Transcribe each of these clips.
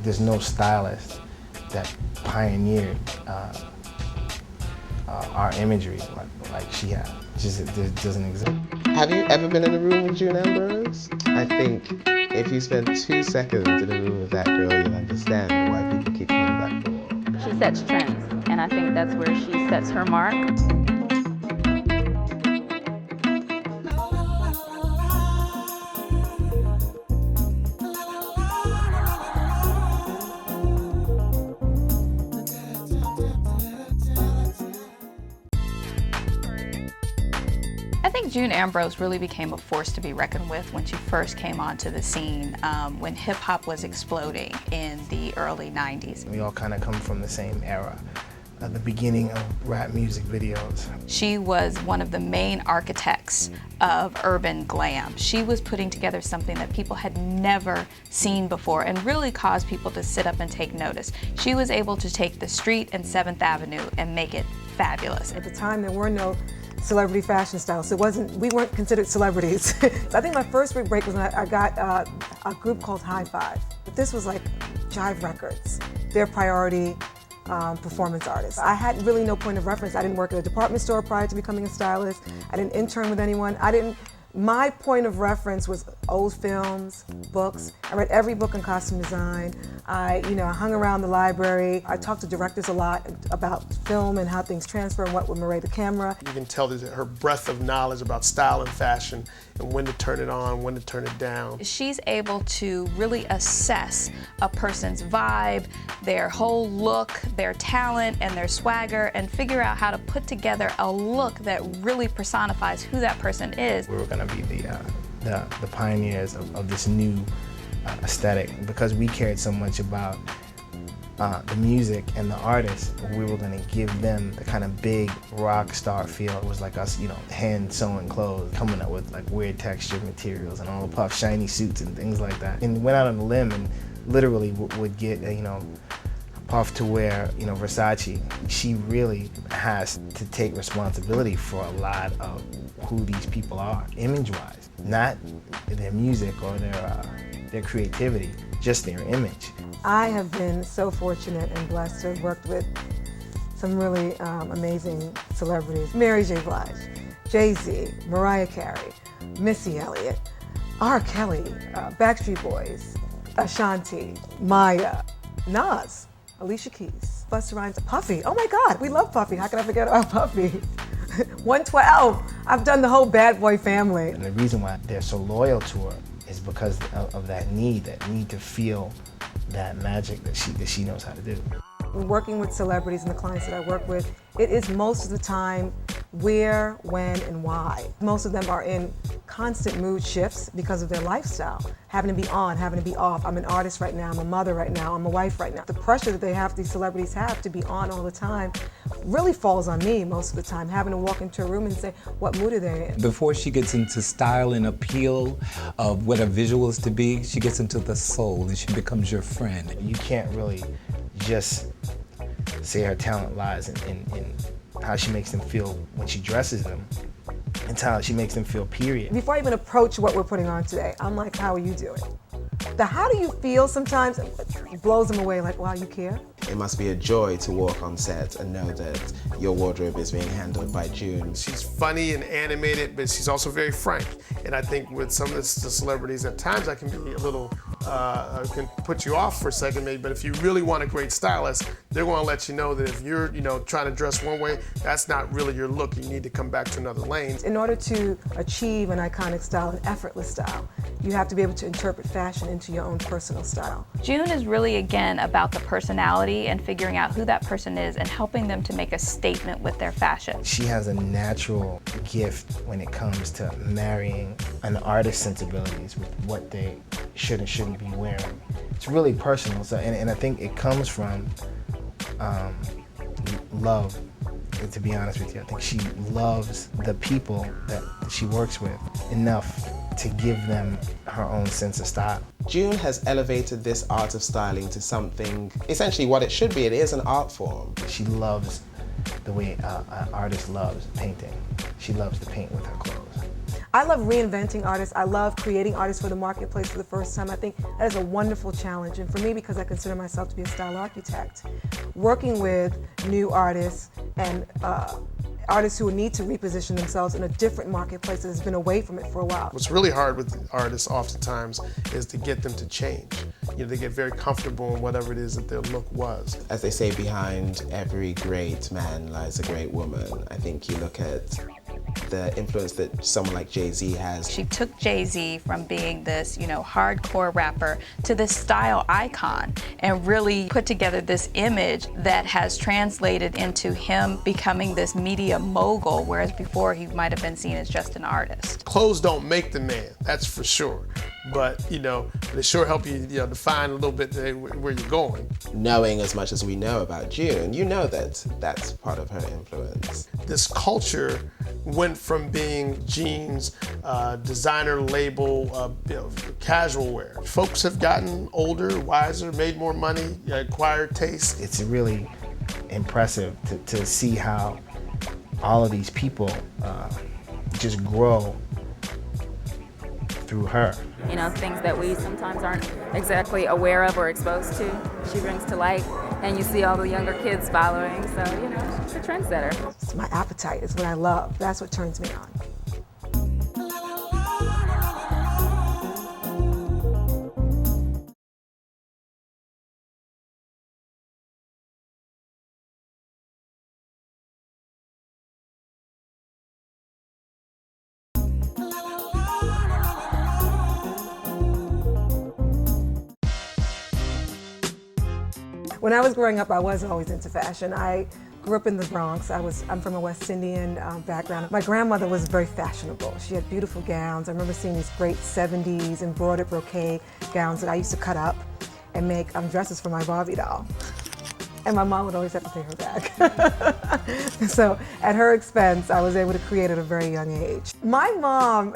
there's no stylist that pioneered our imagery like she has. It doesn't exist. Have you ever been in a room with June Ambrose? I think if you spend 2 seconds in a room with that girl, you'll understand why people keep coming back for more. She sets trends, and I think that's where she sets her mark. I think June Ambrose really became a force to be reckoned with when she first came onto the scene, when hip-hop was exploding in the early 90s. We all kind of come from the same era, the beginning of rap music videos. She was one of the main architects of urban glam. She was putting together something that people had never seen before and really caused people to sit up and take notice. She was able to take the street and 7th Avenue and make it fabulous. At the time, there were no celebrity fashion styles. So we weren't considered celebrities. So I think my first big break was when I got a group called High Five. But this was like Jive Records, their priority performance artists. I had really no point of reference. I didn't work at a department store prior to becoming a stylist. I didn't intern with anyone. My point of reference was old films, books. I read every book on costume design. I hung around the library. I talked to directors a lot about film and how things transfer and what would motivate the camera. You can tell her breadth of knowledge about style and fashion and when to turn it on, when to turn it down. She's able to really assess a person's vibe, their whole look, their talent, and their swagger, and figure out how to put together a look that really personifies who that person is. We were going to be the pioneers of this new aesthetic because we cared so much about the music and the artists. We were going to give them the kind of big rock star feel. It was like us, hand sewing clothes, coming up with like weird textured materials and all the puff shiny suits and things like that. And went out on a limb and literally would get Puff to wear Versace. She really has to take responsibility for a lot of who these people are, image-wise, not their music or their creativity, just their image. I have been so fortunate and blessed to have worked with some really amazing celebrities. Mary J. Blige, Jay-Z, Mariah Carey, Missy Elliott, R. Kelly, Backstreet Boys, Ashanti, Maya, Nas, Alicia Keys, Busta Rhymes, Puffy. Oh my God, we love Puffy. How can I forget about Puffy? 112. I've done the whole bad boy family. And the reason why they're so loyal to her is because of that need to feel that magic that she knows how to do. Working with celebrities and the clients that I work with, it is most of the time where, when, and why. Most of them are in constant mood shifts because of their lifestyle. Having to be on, having to be off. I'm an artist right now, I'm a mother right now, I'm a wife right now. The pressure that these celebrities have to be on all the time really falls on me most of the time, having to walk into a room and say, what mood are they in? Before she gets into style and appeal of what a visual is to be, she gets into the soul and she becomes your friend. You can't really just say her talent lies in how she makes them feel when she dresses them. It's how she makes them feel, period. Before I even approach what we're putting on today, I'm like, how are you doing? The how do you feel sometimes blows them away, like, wow, you care? It must be a joy to walk on set and know that your wardrobe is being handled by June. She's funny and animated, but she's also very frank. And I think with some of the celebrities, at times I can be a little, can put you off for a second maybe, but if you really want a great stylist, they're gonna let you know that if you're trying to dress one way, that's not really your look. You need to come back to another lane. In order to achieve an iconic style, an effortless style, you have to be able to interpret fashion into your own personal style. June is really, again, about the personality and figuring out who that person is and helping them to make a statement with their fashion. She has a natural gift when it comes to marrying an artist's sensibilities with what they should and shouldn't be wearing. It's really personal, so, and I think it comes from love. To be honest with you, I think she loves the people that she works with enough to give them her own sense of style. June has elevated this art of styling to something, essentially what it should be. It is an art form. She loves the way an artist loves painting. She loves to paint with her clothes. I love reinventing artists. I love creating artists for the marketplace for the first time. I think that is a wonderful challenge. And for me, because I consider myself to be a style architect, working with new artists and artists who need to reposition themselves in a different marketplace that has been away from it for a while. What's really hard with artists oftentimes is to get them to change. You know, they get very comfortable in whatever it is that their look was. As they say, behind every great man lies a great woman. I think you look at the influence that someone like Jay-Z has. She took Jay-Z from being this, hardcore rapper to this style icon and really put together this image that has translated into him becoming this media mogul, whereas before he might have been seen as just an artist. Clothes don't make the man, that's for sure. But, they sure help you, define a little bit where you're going. Knowing as much as we know about June, you know that that's part of her influence. This culture went from being jeans, designer label, casual wear. Folks have gotten older, wiser, made more money, acquired taste. It's really impressive to see how all of these people just grow through her. Things that we sometimes aren't exactly aware of or exposed to, she brings to light, and you see all the younger kids following, so, she's a trendsetter. It's my appetite, it's what I love. That's what turns me on. When I was growing up, I was always into fashion. I grew up in the Bronx. I'm from a West Indian background. My grandmother was very fashionable. She had beautiful gowns. I remember seeing these great 70s embroidered brocade gowns that I used to cut up and make dresses for my Barbie doll. And my mom would always have to pay her back. So at her expense, I was able to create at a very young age. My mom,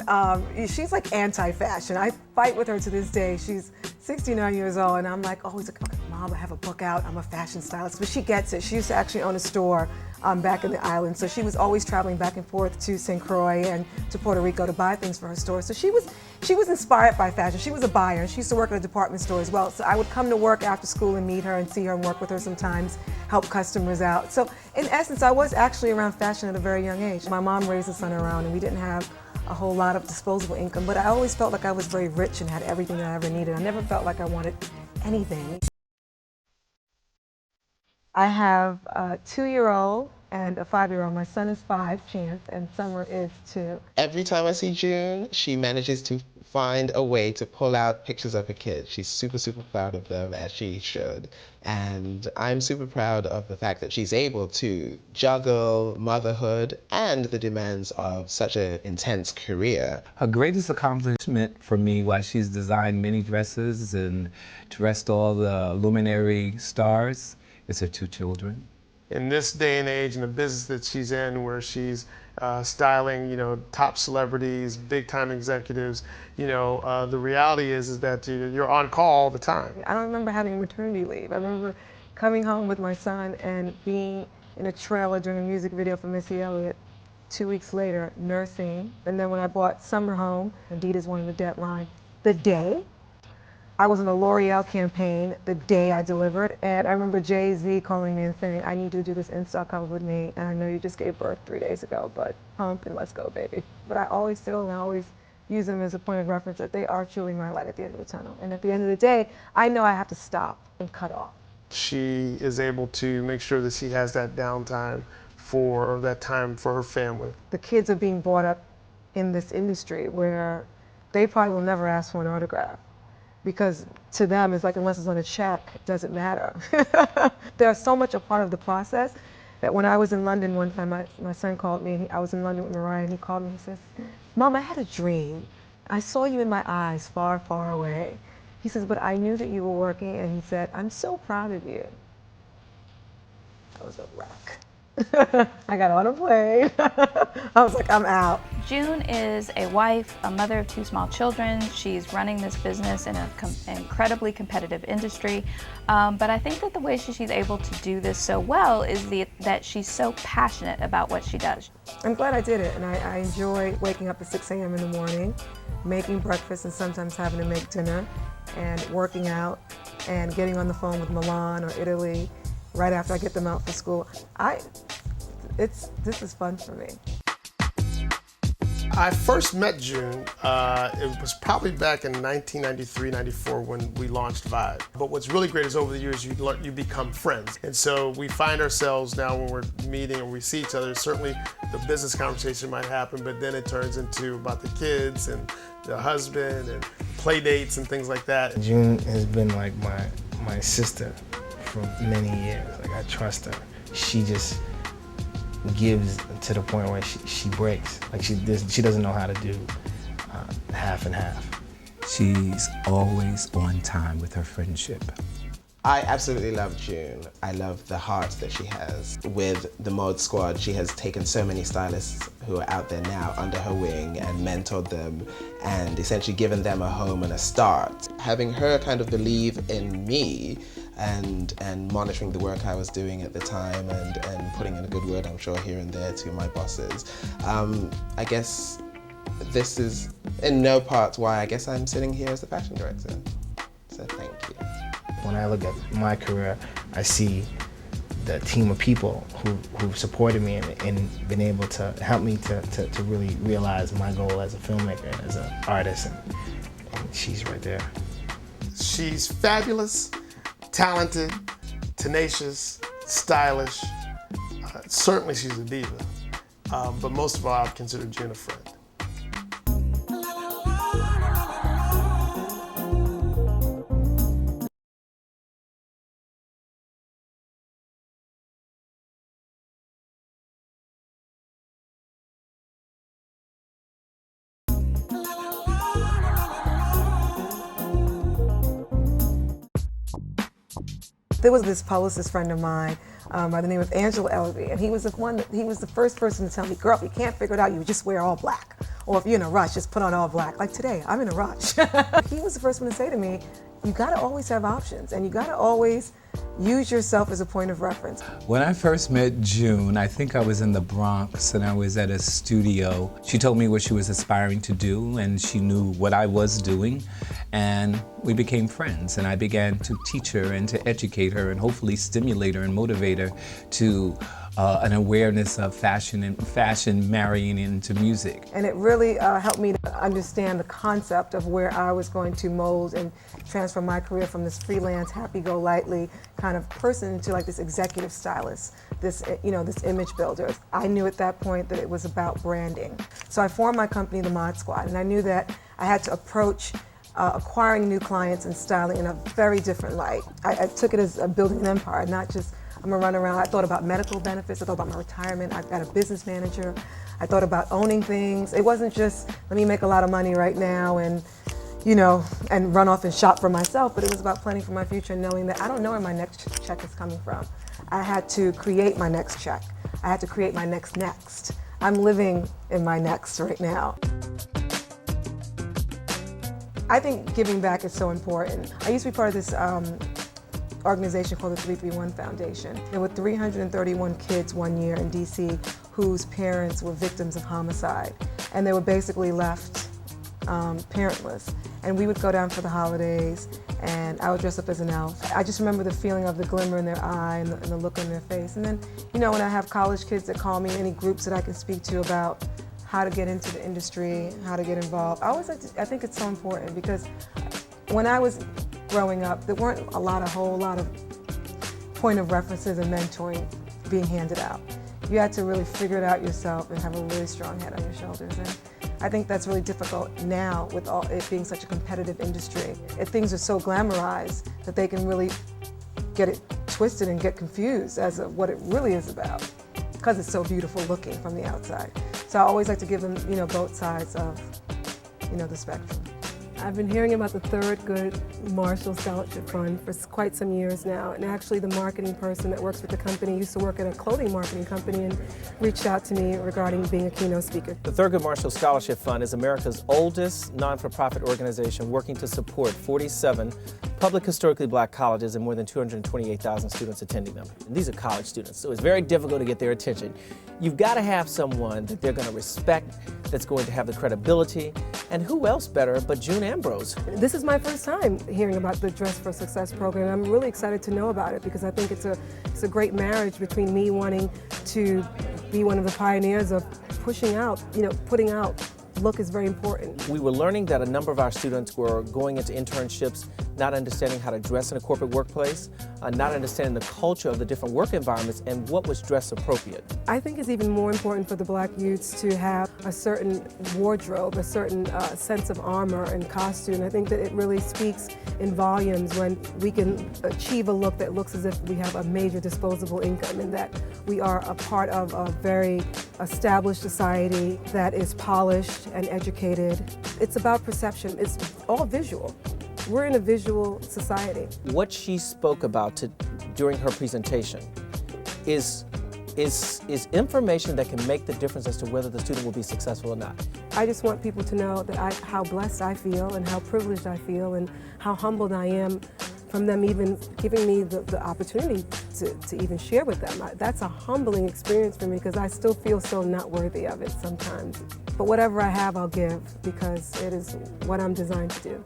she's like anti-fashion. I fight with her to this day. She's 69 years old, and I'm like, always like, okay, Mom, I have a book out. I'm a fashion stylist. But she gets it. She used to actually own a store back in the island. So she was always traveling back and forth to St. Croix and to Puerto Rico to buy things for her store. So she was inspired by fashion. She was a buyer, and she used to work at a department store as well. So I would come to work after school and meet her and see her and work with her sometimes, help customers out. So in essence, I was actually around fashion at a very young age. My mom raised a son around, and we didn't have a whole lot of disposable income, but I always felt like I was very rich and had everything that I ever needed. I never felt like I wanted anything. I have a 2-year-old and a 5-year-old. My son is 5, Chance, and Summer is 2. Every time I see June, she manages to find a way to pull out pictures of her kids. She's super, super proud of them, as she should. And I'm super proud of the fact that she's able to juggle motherhood and the demands of such an intense career. Her greatest accomplishment for me, while she's designed many dresses and dressed all the luminary stars, is her 2 children. In this day and age, in the business that she's in, where she's styling, top celebrities, big-time executives, the reality is that you're on call all the time. I don't remember having maternity leave. I remember coming home with my son and being in a trailer doing a music video for Missy Elliott. 2 weeks later, nursing. And then when I brought Summer home, Adidas wanted the deadline the day. I was in a L'Oreal campaign the day I delivered, and I remember Jay-Z calling me and saying, I need you to do this in-style cover with me, and I know you just gave birth 3 days ago, but pump and let's go, baby. But I always use them as a point of reference that they are truly my light at the end of the tunnel. And at the end of the day, I know I have to stop and cut off. She is able to make sure that she has that downtime or that time for her family. The kids are being brought up in this industry where they probably will never ask for an autograph. Because to them, it's like, unless it's on a check, it doesn't matter. They're so much a part of the process that when I was in London one time, my son called me. I was in London with Mariah, and he called me and says, Mom, I had a dream. I saw you in my eyes far, far away. He says, but I knew that you were working, and he said, I'm so proud of you. I was a wreck. I got on a plane. I was like, I'm out. June is a wife, a mother of 2 small children. She's running this business in an incredibly competitive industry. But I think that the way she's able to do this so well is that she's so passionate about what she does. I'm glad I did it, and I enjoy waking up at 6 a.m. in the morning, making breakfast and sometimes having to make dinner, and working out and getting on the phone with Milan or Italy right after I get them out for school. This is fun for me. I first met June, it was probably back in 1993, 94 when we launched Vibe. But what's really great is over the years you become friends. And so we find ourselves now when we're meeting and we see each other, certainly the business conversation might happen, but then it turns into about the kids and the husband and play dates and things like that. June has been like my sister for many years. Like, I trust her. She just gives to the point where she breaks. Like, she doesn't know how to do half and half. She's always on time with her friendship. I absolutely love June. I love the heart that she has. With the Mode Squad, she has taken so many stylists who are out there now under her wing and mentored them and essentially given them a home and a start. Having her kind of believe in me and monitoring the work I was doing at the time and putting in a good word, I'm sure, here and there to my bosses. I guess this is in no part why I guess I'm sitting here as the fashion director. So thank you. When I look at my career, I see the team of people who've supported me and been able to help me to really realize my goal as a filmmaker and as an artist, and she's right there. She's fabulous, talented, tenacious, stylish. Certainly she's a diva, but most of all, I'd consider June a friend. There was this publicist friend of mine by the name of Angela Elvey, and he was the first person to tell me, girl, if you can't figure it out, you just wear all black. Or if you're in a rush, just put on all black. Like today, I'm in a rush. He was the first one to say to me, you gotta always have options, and you gotta always use yourself as a point of reference. When I first met June, I think I was in the Bronx and I was at a studio. She told me what she was aspiring to do and she knew what I was doing, and we became friends, and I began to teach her and to educate her and hopefully stimulate her and motivate her to an awareness of fashion and fashion marrying into music. And it really helped me to understand the concept of where I was going to mold and transfer my career from this freelance, happy-go-lightly kind of person into like this executive stylist, this image builder. I knew at that point that it was about branding. So I formed my company, the Mod Squad, and I knew that I had to approach acquiring new clients and styling in a very different light. I took it as building an empire, not just I'm gonna run around. I thought about medical benefits, I thought about my retirement, I've got a business manager, I thought about owning things. It wasn't just, let me make a lot of money right now and run off and shop for myself, but it was about planning for my future and knowing that I don't know where my next check is coming from. I had to create my next check. I had to create my next. I'm living in my next right now. I think giving back is so important. I used to be part of this organization called the 331 Foundation. There were 331 kids one year in DC whose parents were victims of homicide, and they were basically left parentless. And we would go down for the holidays, and I would dress up as an elf. I just remember the feeling of the glimmer in their eye and the look on their face. And then, when I have college kids that call me, any groups that I can speak to about how to get into the industry, how to get involved, I think it's so important, because when I was growing up, there weren't a whole lot of point of references and mentoring being handed out. You had to really figure it out yourself and have a really strong head on your shoulders. And I think that's really difficult now with it being such a competitive industry. Things are so glamorized that they can really get it twisted and get confused as of what it really is about, because it's so beautiful looking from the outside. So I always like to give them, both sides of, the spectrum. I've been hearing about the Thurgood Marshall Scholarship Fund for quite some years now, and actually the marketing person that works with the company used to work at a clothing marketing company and reached out to me regarding being a keynote speaker. The Thurgood Marshall Scholarship Fund is America's oldest non-for-profit organization working to support 47 public historically black colleges and more than 228,000 students attending them. And these are college students, so it's very difficult to get their attention. You've got to have someone that they're going to respect, that's going to have the credibility, and who else better but June Ambrose. This is my first time hearing about the Dress for Success program. I'm really excited to know about it because I think it's a great marriage between me wanting to be one of the pioneers of pushing out, putting out. Look is very important. We were learning that a number of our students were going into internships not understanding how to dress in a corporate workplace, not understanding the culture of the different work environments and what was dress appropriate. I think it's even more important for the black youths to have a certain wardrobe, a certain sense of armor and costume. I think that it really speaks in volumes when we can achieve a look that looks as if we have a major disposable income and that we are a part of a very established society that is polished and educated. It's about perception. It's all visual. We're in a visual society. What she spoke about during her presentation is information that can make the difference as to whether the student will be successful or not. I just want people to know that how blessed I feel and how privileged I feel and how humbled I am from them even giving me the opportunity to even share with them. That's a humbling experience for me because I still feel so not worthy of it sometimes. But whatever I have, I'll give because it is what I'm designed to do.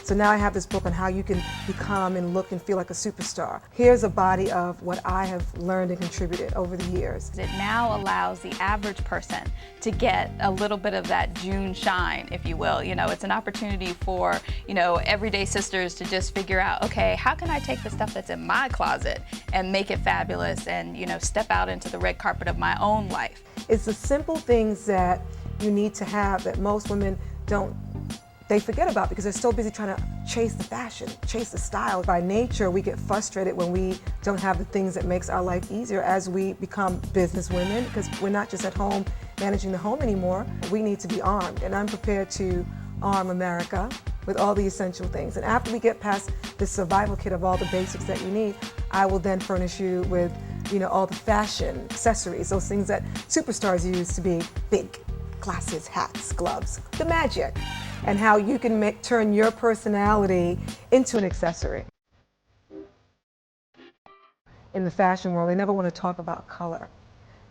So now I have this book on how you can become and look and feel like a superstar. Here's a body of what I have learned and contributed over the years. It now allows the average person to get a little bit of that June shine, if you will. It's an opportunity for, everyday sisters to just figure out, okay, how can I take the stuff that's in my closet and make it fabulous and, step out into the red carpet of my own life. It's the simple things that you need to have that most women they forget about because they're so busy trying to chase the fashion, chase the style. By nature, we get frustrated when we don't have the things that makes our life easier as we become business women because we're not just at home managing the home anymore. We need to be armed, and I'm prepared to arm America with all the essential things. And after we get past the survival kit of all the basics that you need, I will then furnish you with, all the fashion accessories, those things that superstars use to be big. Glasses, hats, gloves, the magic, and how you can turn your personality into an accessory. In the fashion world, they never want to talk about color,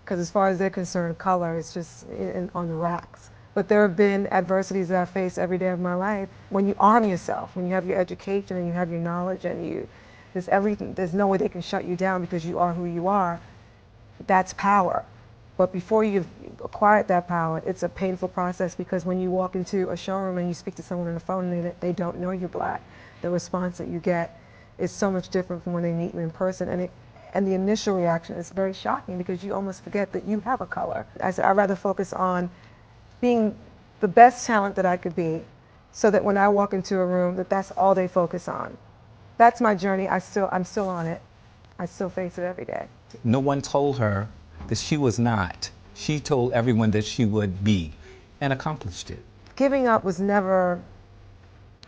because as far as they're concerned, color is just on the racks. But there have been adversities that I face every day of my life. When you arm yourself, when you have your education and you have your knowledge and there's everything, there's no way they can shut you down because you are who you are. That's power. But before you've acquired that power, it's a painful process because when you walk into a showroom and you speak to someone on the phone and they don't know you're black, the response that you get is so much different from when they meet you in person. And the initial reaction is very shocking because you almost forget that you have a color. I'd rather focus on being the best talent that I could be so that when I walk into a room, that's all they focus on. That's my journey. I'm still on it. I still face it every day. No one told her that she was not. She told everyone that she would be and accomplished it. Giving up was never,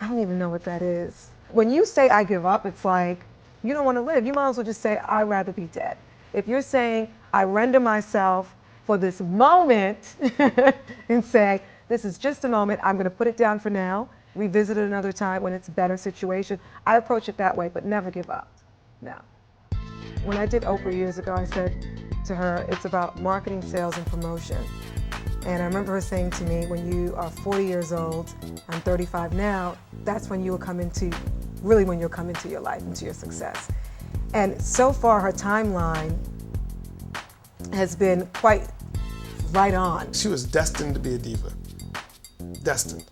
I don't even know what that is. When you say I give up, it's like, you don't want to live. You might as well just say, I'd rather be dead. If you're saying, I render myself for this moment and say, this is just a moment, I'm going to put it down for now, revisit it another time when it's a better situation. I approach it that way, but never give up. No. When I did Oprah years ago, I said to her, it's about marketing, sales, and promotion. And I remember her saying to me, when you are 40 years old, I'm 35 now, that's when you'll come into, really when you'll come into your life, into your success. And so far, her timeline has been quite right on. She was destined to be a diva. Destined.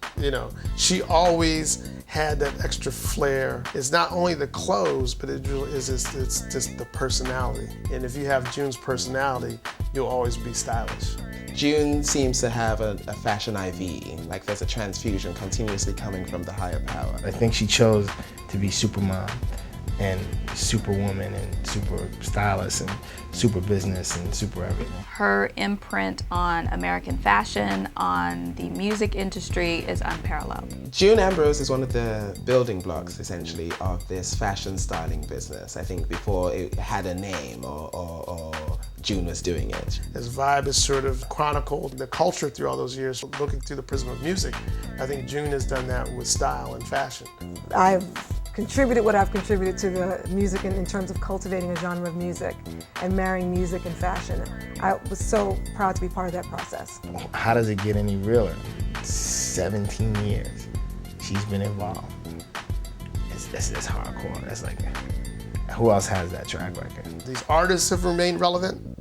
She always had that extra flair. It's not only the clothes, but it's just the personality. And if you have June's personality, you'll always be stylish. June seems to have a fashion IV, like there's a transfusion continuously coming from the higher power. I think she chose to be supermom and superwoman and super stylist and super business and super everything. Her imprint on American fashion, on the music industry is unparalleled. June Ambrose is one of the building blocks, essentially, of this fashion styling business. I think before it had a name or June was doing it. As Vibe has sort of chronicled the culture through all those years, looking through the prism of music, I think June has done that with style and fashion. I've contributed what I've contributed to the music in terms of cultivating a genre of music and marrying music and fashion. I was so proud to be part of that process. How does it get any realer? 17 years she's been involved. That's hardcore. That's like, who else has that track record? These artists have remained relevant.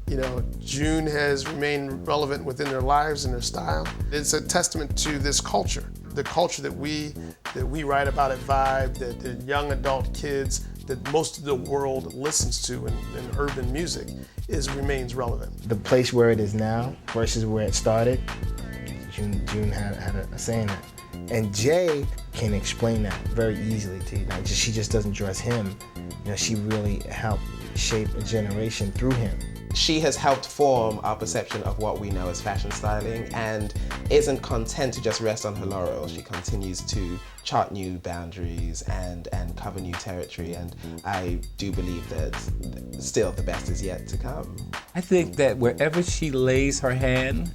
You know, June has remained relevant within their lives and their style. It's a testament to this culture, the culture that we write about at Vibe, that the young adult kids, that most of the world listens to in urban music, remains relevant. The place where it is now versus where it started, June had a say in that. And Jay can explain that very easily to you. Like, she just doesn't dress him. You know, she really helped shape a generation through him. She has helped form our perception of what we know as fashion styling and isn't content to just rest on her laurels. She continues to chart new boundaries and cover new territory, and I do believe that still the best is yet to come. I think that wherever she lays her hand,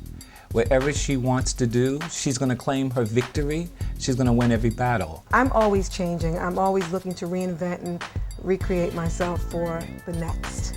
whatever she wants to do, she's going to claim her victory. She's going to win every battle. I'm always changing. I'm always looking to reinvent and recreate myself for the next.